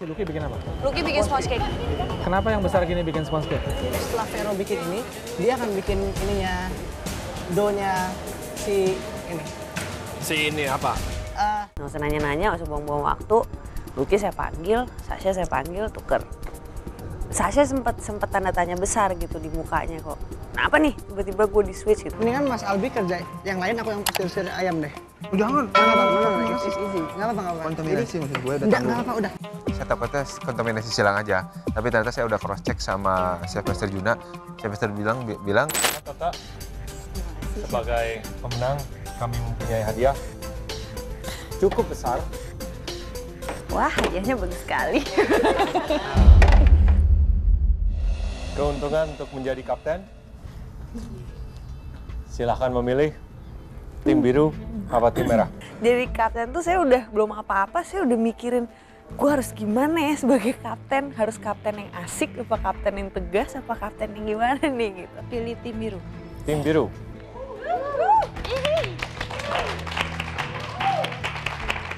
si Lucky bikin apa? Lucky bikin sponge cake. Kenapa yang besar gini bikin sponge cake? Setelah Vero bikin ini, dia akan bikin ininya, dough-nya si ini. Si ini apa? Nggak usah nanya-nanya, nggak usah buang-buang waktu. Lucky saya panggil, Sasha saya panggil, tuker. Sasha sempat tanda tanya besar gitu di mukanya kok. Nah apa nih, tiba-tiba gue di switch gitu. Mendingan Mas Albi kerja, yang lain aku yang pasir ayam deh. Jangan. Nggak apa-apa, it's easy. Nggak apa-apa. Kontaminasi maksud gue udah Nggak apa-apa, udah. Saya takutnya kontaminasi silang aja. Tapi ternyata saya udah cross check sama Chef Master Juna. Chef Master bilang Tata, sebagai pemenang kami mempunyai hadiah cukup besar. Wah, hadiahnya bagus sekali. Keuntungan untuk menjadi kapten. Silahkan memilih tim biru apa tim merah. Jadi kapten tuh saya udah belum apa-apa, saya udah mikirin gue harus gimana ya sebagai kapten. Harus kapten yang asik, apa kapten yang tegas, apa kapten yang gimana nih gitu. Pilih tim biru. Tim biru.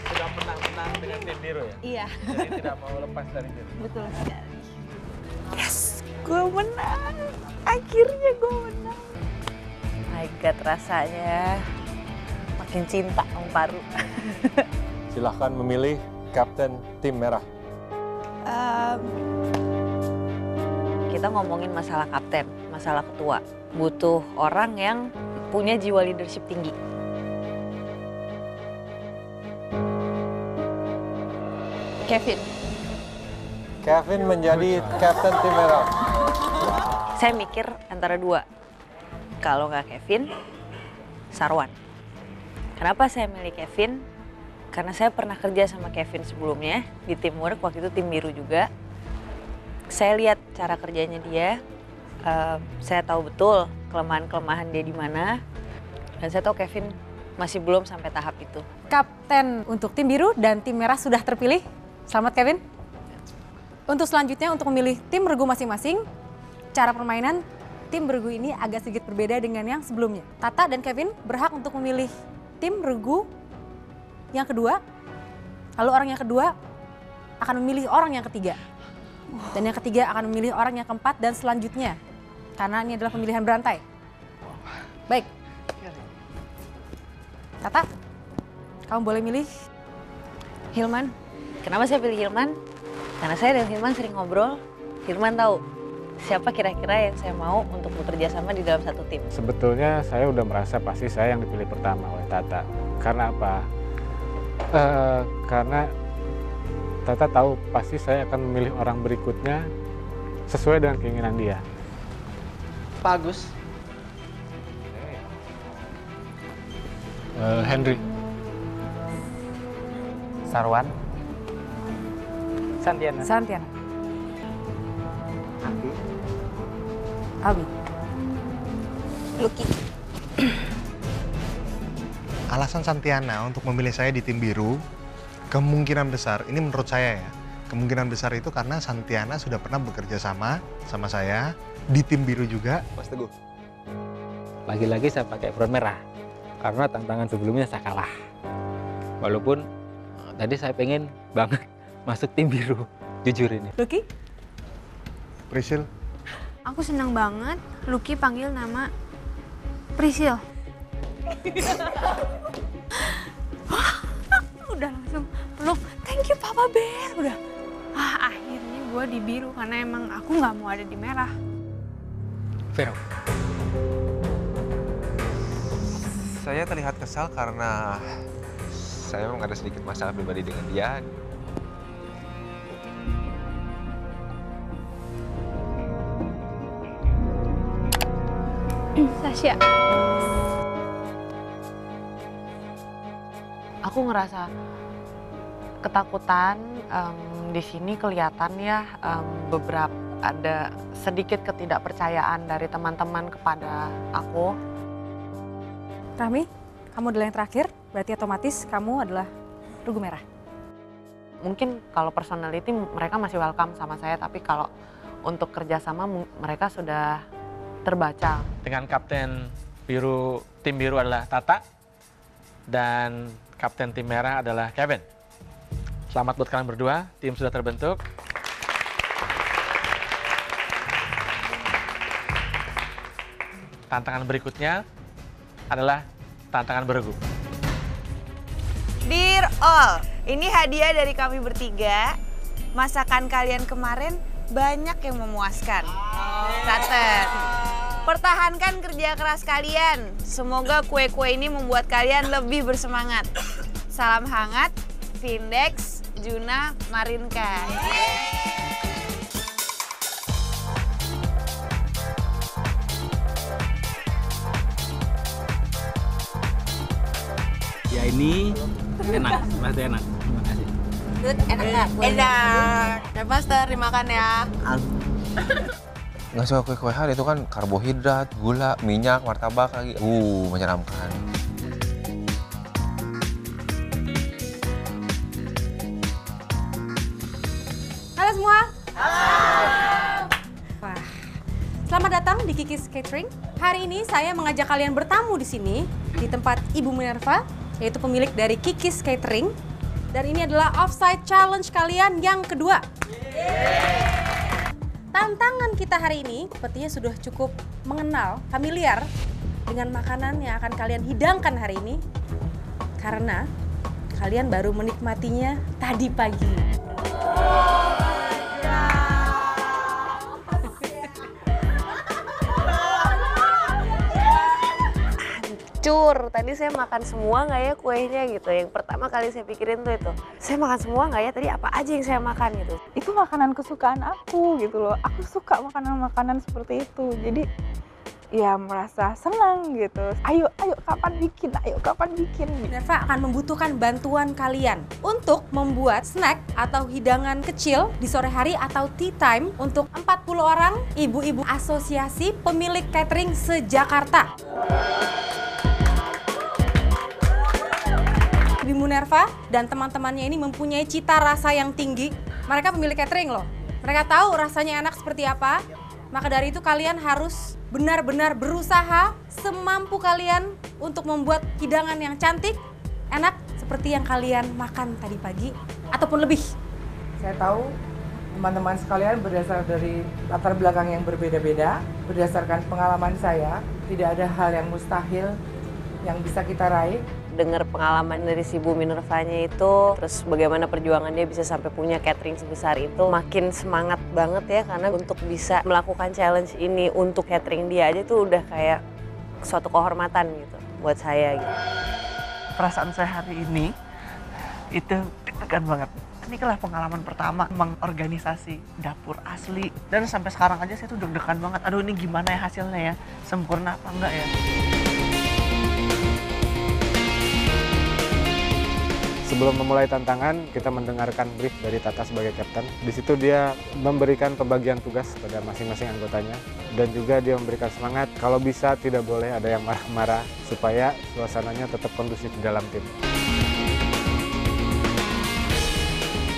Sudah menang dengan tim biru ya? Iya. Jadi tidak mau lepas dari tim. Betul sekali. Yes, gue menang. Akhirnya gue menang. My God, rasanya makin cinta sama Paru. Silahkan memilih kapten tim merah. Kita ngomongin masalah kapten, masalah ketua. Butuh orang yang punya jiwa leadership tinggi. Kevin. Kevin menjadi kapten tim merah. Saya mikir antara dua. Kalau nggak Kevin, Sarwan. Kenapa saya milih Kevin? Karena saya pernah kerja sama Kevin sebelumnya di teamwork, waktu itu tim biru juga. Saya lihat cara kerjanya dia, saya tahu betul kelemahan-kelemahan dia di mana. Dan saya tahu Kevin masih belum sampai tahap itu. Kapten untuk tim biru dan tim merah sudah terpilih. Selamat Kevin. Untuk selanjutnya untuk memilih tim regu masing-masing, cara permainan tim regu ini agak sedikit berbeda dengan yang sebelumnya. Tata dan Kevin berhak untuk memilih tim regu yang kedua, lalu orang yang kedua akan memilih orang yang ketiga. Dan yang ketiga akan memilih orang yang keempat dan selanjutnya. Karena ini adalah pemilihan berantai. Baik. Tata, kamu boleh milih. Hilman. Kenapa saya pilih Hilman? Karena saya dan Hilman sering ngobrol. Hilman tahu siapa kira-kira yang saya mau untuk bekerja sama di dalam satu tim. Sebetulnya saya udah merasa pasti saya yang dipilih pertama oleh Tata. Karena apa? Karena Tata tahu pasti saya akan memilih orang berikutnya sesuai dengan keinginan dia. Pak Agus. Henry. Sarwan. Santiana. Albi. Lucky. Alasan Santiana untuk memilih saya di tim biru, kemungkinan besar, ini menurut saya ya, kemungkinan besar itu karena Santiana sudah pernah bekerja sama saya, di tim biru juga. Mas Teguh. Lagi-lagi saya pakai front merah, karena tantangan sebelumnya saya kalah. Walaupun tadi saya pengen banget masuk tim biru, jujur ini. Lucky? Prisil. Aku senang banget Lucky panggil nama Prisil. Udah langsung peluk, thank you Papa Bear. Udah, akhirnya gue di biru karena emang aku nggak mau ada di merah. Vero. Saya terlihat kesal karena saya memang ada sedikit masalah pribadi dengan dia. Sasha. Aku ngerasa ketakutan di sini kelihatan ya beberapa ada sedikit ketidakpercayaan dari teman-teman kepada aku. Rahmi, kamu adalah yang terakhir, berarti otomatis kamu adalah regu merah. Mungkin kalau personality mereka masih welcome sama saya, tapi kalau untuk kerjasama mereka sudah terbaca. Dengan kapten biru, tim biru adalah Tata, dan kapten tim merah adalah Kevin. Selamat buat kalian berdua, tim sudah terbentuk. Tantangan berikutnya adalah tantangan beregu. Dear all, ini hadiah dari kami bertiga. Masakan kalian kemarin banyak yang memuaskan. Catat. Pertahankan kerja keras kalian. Semoga kue-kue ini membuat kalian lebih bersemangat. Salam hangat, Vindex, Juna, Marinka. Ya ini enak, pasti enak. Terima kasih. Enak nggak? Enak. Ya Master, dimakan ya. Nggak suka kue-kuean itu kan karbohidrat, gula, minyak, martabak lagi. Menyeramkan. Halo semua. Wah, selamat datang di Kikis Catering. Hari ini saya mengajak kalian bertamu di sini di tempat Ibu Minerva, yaitu pemilik dari Kikis Catering. Dan ini adalah offsite challenge kalian yang kedua. Tantangan kita hari ini sepertinya sudah cukup mengenal, familiar dengan makanan yang akan kalian hidangkan hari ini. Karena kalian baru menikmatinya tadi pagi. Hancur, tadi saya makan semua nggak ya kuenya gitu. Yang pertama kali saya pikirin tuh itu, saya makan semua nggak ya tadi, apa aja yang saya makan gitu. Itu makanan kesukaan aku gitu loh, aku suka makanan-makanan seperti itu. Jadi ya merasa senang gitu. Ayo kapan bikin. Minerva akan membutuhkan bantuan kalian untuk membuat snack atau hidangan kecil di sore hari atau tea time untuk 40 orang ibu-ibu asosiasi pemilik catering se-Jakarta. Ibu Minerva dan teman-temannya ini mempunyai cita rasa yang tinggi. Mereka pemilik catering loh. Mereka tahu rasanya enak seperti apa. Maka dari itu kalian harus benar-benar berusaha semampu kalian untuk membuat hidangan yang cantik, enak seperti yang kalian makan tadi pagi ataupun lebih. Saya tahu teman-teman sekalian berdasar dari latar belakang yang berbeda-beda, berdasarkan pengalaman saya, tidak ada hal yang mustahil yang bisa kita raih. Dengar pengalaman dari si Bu Minervanya itu, terus bagaimana perjuangan dia bisa sampai punya catering sebesar itu, makin semangat banget ya, karena untuk bisa melakukan challenge ini untuk catering dia aja tuh udah kayak suatu kehormatan gitu buat saya gitu. Perasaan saya hari ini itu deg-degan banget. Ini adalah pengalaman pertama mengorganisasi dapur asli, dan sampai sekarang aja saya tuh deg-degan banget. Aduh, ini gimana ya hasilnya ya, sempurna apa enggak ya. Sebelum memulai tantangan, kita mendengarkan brief dari Tata sebagai kapten. Di situ dia memberikan pembagian tugas pada masing-masing anggotanya. Dan juga dia memberikan semangat, kalau bisa tidak boleh ada yang marah-marah, supaya suasananya tetap kondusif di dalam tim.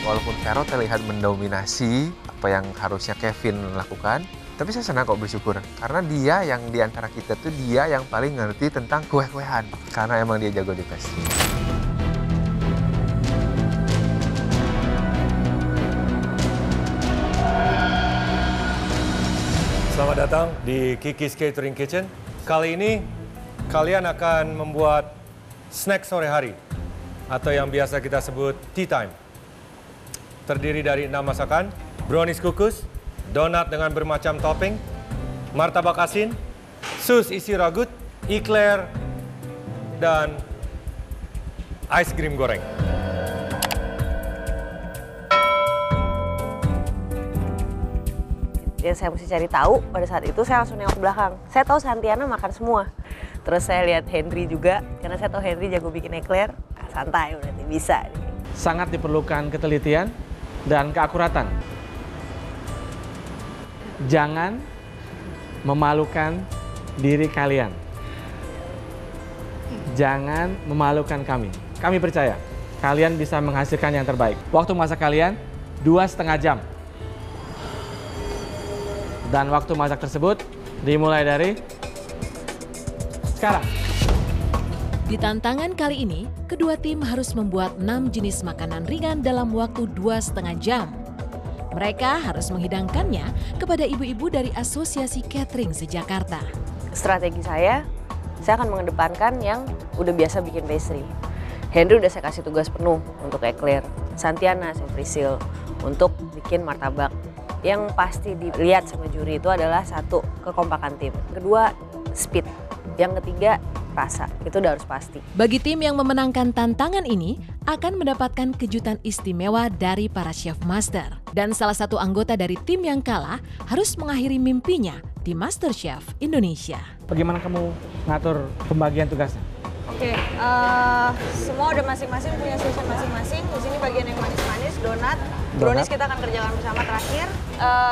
Walaupun Vero terlihat mendominasi apa yang harusnya Kevin lakukan, tapi saya senang kok, bersyukur. Karena dia yang di antara kita tuh dia yang paling ngerti tentang kue-kuean. Karena emang dia jago di pastry. Selamat datang di Kikis Catering Kitchen. Kali ini kalian akan membuat snack sore hari atau yang biasa kita sebut tea time. Terdiri dari 6 masakan: brownies kukus, donat dengan bermacam topping, martabak asin, sus isi ragut, eclair, dan ice cream goreng. Yang saya mesti cari tahu pada saat itu, saya langsung nengok ke belakang. Saya tahu Santiana makan semua. Terus saya lihat Henry juga, karena saya tahu Henry jago bikin eclair. Santai, berarti bisa. Sangat diperlukan ketelitian dan keakuratan. Jangan memalukan diri kalian. Jangan memalukan kami. Kami percaya kalian bisa menghasilkan yang terbaik. Waktu masak kalian 2,5 jam. Dan waktu masak tersebut dimulai dari sekarang. Di tantangan kali ini, kedua tim harus membuat 6 jenis makanan ringan dalam waktu 2,5 jam. Mereka harus menghidangkannya kepada ibu-ibu dari Asosiasi Catering se-Jakarta. Strategi saya akan mengedepankan yang udah biasa bikin pastry. Henry udah saya kasih tugas penuh untuk eclair. Santiana saya free seal untuk bikin martabak. Yang pasti dilihat sama juri itu adalah satu, kekompakan tim. Kedua, speed. Yang ketiga, rasa. Itu udah harus pasti. Bagi tim yang memenangkan tantangan ini akan mendapatkan kejutan istimewa dari para chef master. Dan salah satu anggota dari tim yang kalah harus mengakhiri mimpinya di MasterChef Indonesia. Bagaimana kamu ngatur pembagian tugasnya? Oke, semua udah masing-masing punya session masing-masing. Di sini bagian yang manis-manis, donat. Brownies kita akan kerjakan bersama terakhir.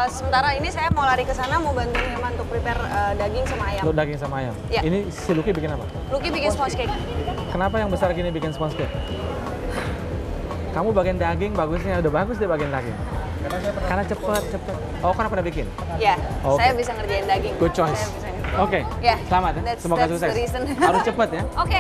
Sementara ini saya mau lari ke sana, mau bantuin Hilman untuk prepare daging sama ayam. Untuk daging sama ayam? Ya. Ini si Lucky bikin apa? Lucky bikin sponge cake. Kenapa yang besar gini bikin sponge cake? Kamu bagian daging bagusnya, udah bagus deh bagian daging. Karena cepet. Oh, karena pernah bikin? Ya, Oke. saya bisa ngerjain daging. Good choice. Oke, Ya, selamat ya. Semoga that's sukses. the reason. Harus cepet ya. Oke.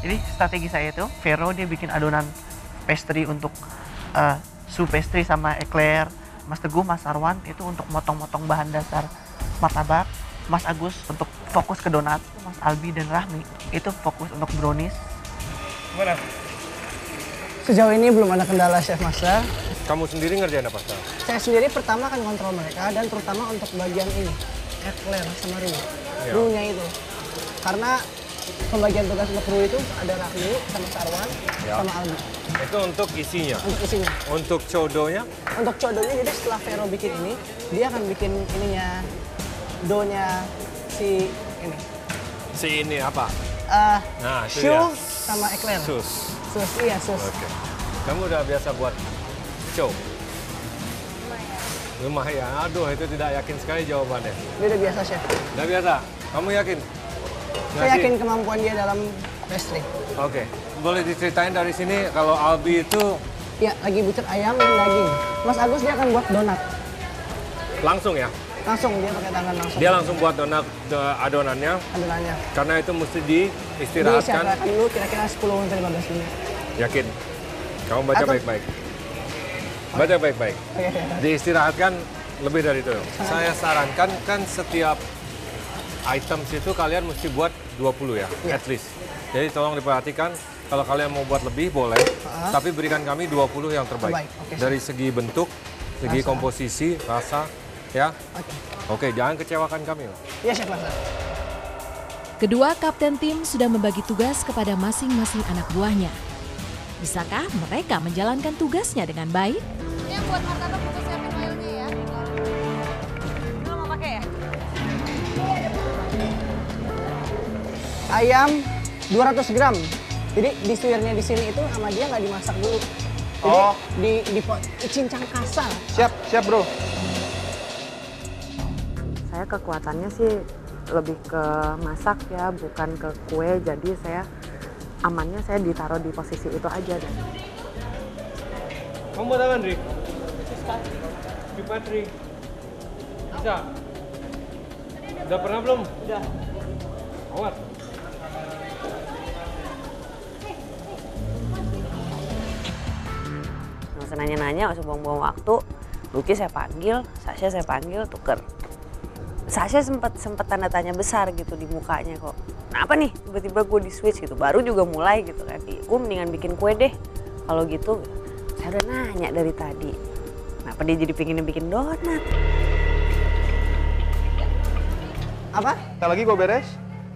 Jadi strategi saya itu, Vero dia bikin adonan pastry untuk su pastry sama eclair. Mas Teguh, Mas Sarwan itu untuk motong-motong bahan dasar martabak. Mas Agus untuk fokus ke donat. Mas Albi dan Rahmi itu fokus untuk brownies. Gimana? Sejauh ini belum ada kendala Chef Master. Kamu sendiri ngerjain apa sekarang? Saya sendiri pertama akan kontrol mereka dan terutama untuk bagian ini, eclair sama roux. Ya. Roux-nya itu. Karena pembagian tugas untuk roux itu ada Rahmi sama Sarwan Ya. sama Albi. Itu untuk isinya? Untuk isinya. Untuk codonya? Untuk codonya jadi setelah Vero bikin ini, dia akan bikin ininya, dough-nya si ini. Si ini apa? Nah, itu Choux ya. sama eclair. Sus. Sus, iya sus. Oke. Kamu udah biasa buat chow? Lumayan. Aduh, itu tidak yakin sekali jawabannya. Dia udah biasa chef. Udah biasa? Kamu yakin? Saya yakin kemampuan dia dalam pastry. Oke. Boleh diceritain dari sini kalau Albi itu Ya, lagi bucet ayam dan daging. Mas Agus dia akan buat donat. langsung ya? Langsung, dia pakai tangan langsung. Dia langsung buat donat adonannya. Adonannya. Karena itu mesti diistirahatkan. Diistirahatkan dulu kira-kira 10-15 menit. Yakin? Kamu baca Atau- baik-baik. Baca baik-baik. Oke. Diistirahatkan lebih dari itu. Saya sarankan kan setiap item itu kalian mesti buat 20 ya, Iya. at least. Jadi tolong diperhatikan, kalau kalian mau buat lebih boleh, tapi berikan kami 20 yang terbaik. Terbaik, oke, siap. Dari segi bentuk, segi Rasa. komposisi, rasa, ya. Oke, jangan kecewakan kami. Iya, Chef Master. Kedua kapten tim sudah membagi tugas kepada masing-masing anak buahnya. Bisakah mereka menjalankan tugasnya dengan baik? Yang buat martabak kita siapin oilnya ya. Lo mau pakai ya? Ayam 200 gram. Jadi disuirnya di sini itu sama dia nggak dimasak dulu. Jadi dicincang kasar. Siap bro. Saya kekuatannya sih lebih ke masak ya, bukan ke kue. Jadi saya amannya saya ditaruh di posisi itu aja deh. Kamu buat apa, Andri? Pipat, Ri. Bisa? Udah pernah belum? Udah. Awas. Nggak usah nanya-nanya, nggak usah buang-buang waktu. Lucky saya panggil, Sasha saya panggil, tuker. Sasha sempat tanda tanya besar gitu di mukanya kok. Kenapa nih tiba-tiba gue di switch gitu, baru juga mulai gitu kan. Gue mendingan bikin kue deh. Kalau gitu, saya udah nanya dari tadi. Kenapa dia jadi pengen bikin donat? Apa? Ntar lagi gue beres.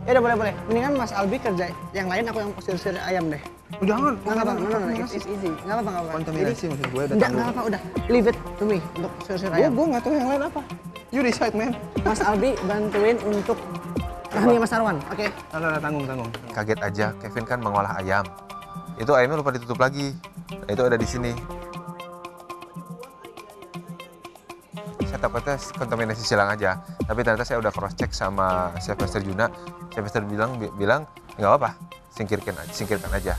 Ya udah boleh. Mendingan Mas Albi kerja yang lain, aku yang posisi ayam deh. Jangan. Nggak apa-apa, it's easy. Nggak apa-apa. Kontaminasi maksud gue udah Nggak tanggung. apa-apa, udah. Leave it to me untuk sir ayam. Gue nggak tahu yang lain apa. You decide, man. Mas Albi bantuin untuk Rahmi sama Sarwan, oke? Tanggung. Kaget aja, Kevin kan mengolah ayam. Itu ayamnya lupa ditutup lagi. Itu ada di sini. Saya takutnya kontaminasi silang aja. Tapi ternyata saya udah cross check sama Chef Master Juna. Chef Master bilang nggak apa-apa, singkirkan aja.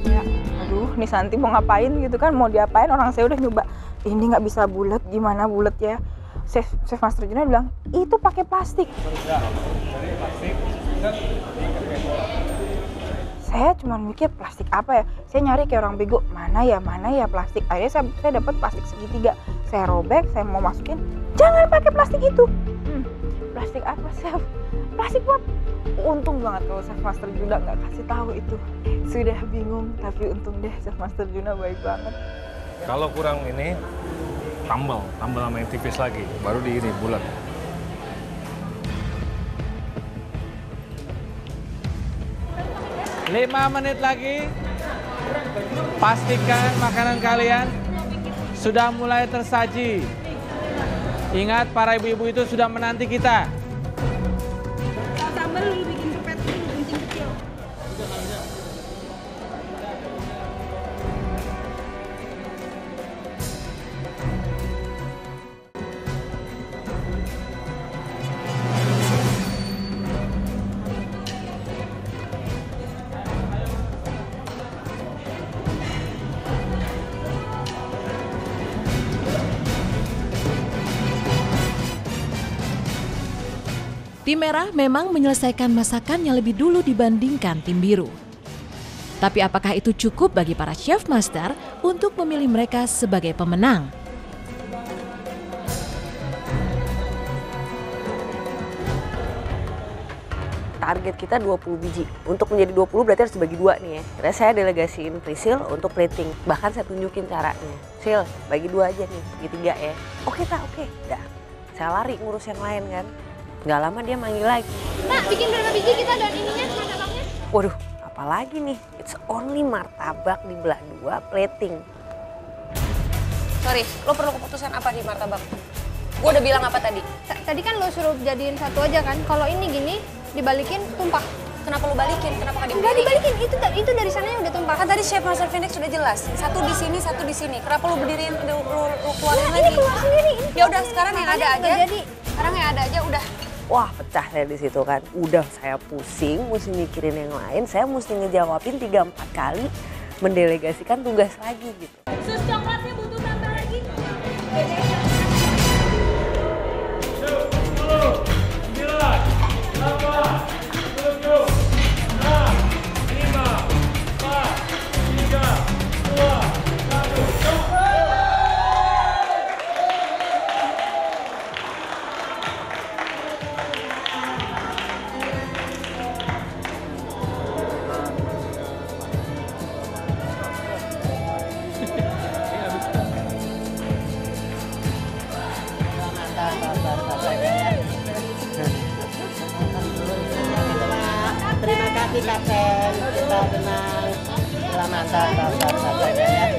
Ya, aduh, nih Santi mau ngapain gitu kan? Mau diapain? Orang saya udah nyoba. Ini nggak bisa bulat, gimana bulat ya? Chef Master Juna bilang itu pakai plastik. Saya cuma mikir plastik apa ya? Saya nyari kayak orang bego, mana ya plastik. Akhirnya saya dapat plastik segitiga. Saya robek, saya mau masukin. Jangan pakai plastik itu. Plastik apa, Chef? Plastik buat. Untung banget kalau Chef Master Juna nggak kasih tahu itu. Sudah bingung, tapi untung deh Chef Master Juna baik banget. Kalau kurang ini, tambal sama yang tipis lagi, baru di ini bulat. Lima menit lagi, pastikan makanan kalian sudah mulai tersaji. Ingat, para ibu-ibu itu sudah menanti kita. Sambal lu bikin pepet gunting kecil. Tim merah memang menyelesaikan masakannya lebih dulu dibandingkan tim biru. Tapi apakah itu cukup bagi para chef master untuk memilih mereka sebagai pemenang? Target kita 20 biji. Untuk menjadi 20 berarti harus dibagi 2 nih ya. Karena saya delegasiin Priscil untuk plating. Bahkan saya tunjukin caranya. Sil, bagi 2 aja nih, bagi 3 ya. Oke Kak, oke. Udah, saya lari ngurus yang lain kan. Nggak lama dia manggil lagi. Nah, bikin berapa biji kita dan ininya, martabaknya? Waduh, apalagi nih? It's only martabak dibelah 2 plating. Sorry, lo perlu keputusan apa di martabak? Gue udah bilang apa tadi? Tadi kan lo suruh jadiin satu aja kan. Kalau ini gini, dibalikin tumpah. Kenapa lo balikin? Kenapa nggak Enggak dibalikin? dibalikin, itu dari sananya udah tumpah. Kan tadi Chef Master Phoenix sudah jelas, satu di sini, satu di sini. Kenapa lo berdiriin, lo keluarin Nah, lagi? ini keluar sendiri. Ya udah, sekarang yang ada aja. Jadi. Sekarang yang ada aja udah. Wah, pecah saya di situ kan. Udah saya pusing, mesti mikirin yang lain. Saya mesti ngejawabin 3-4 kali, mendelegasikan tugas lagi gitu. Sus coklatnya butuh tambah lagi. 'Terima kasih Kapten, kita tenang. Selamat datang.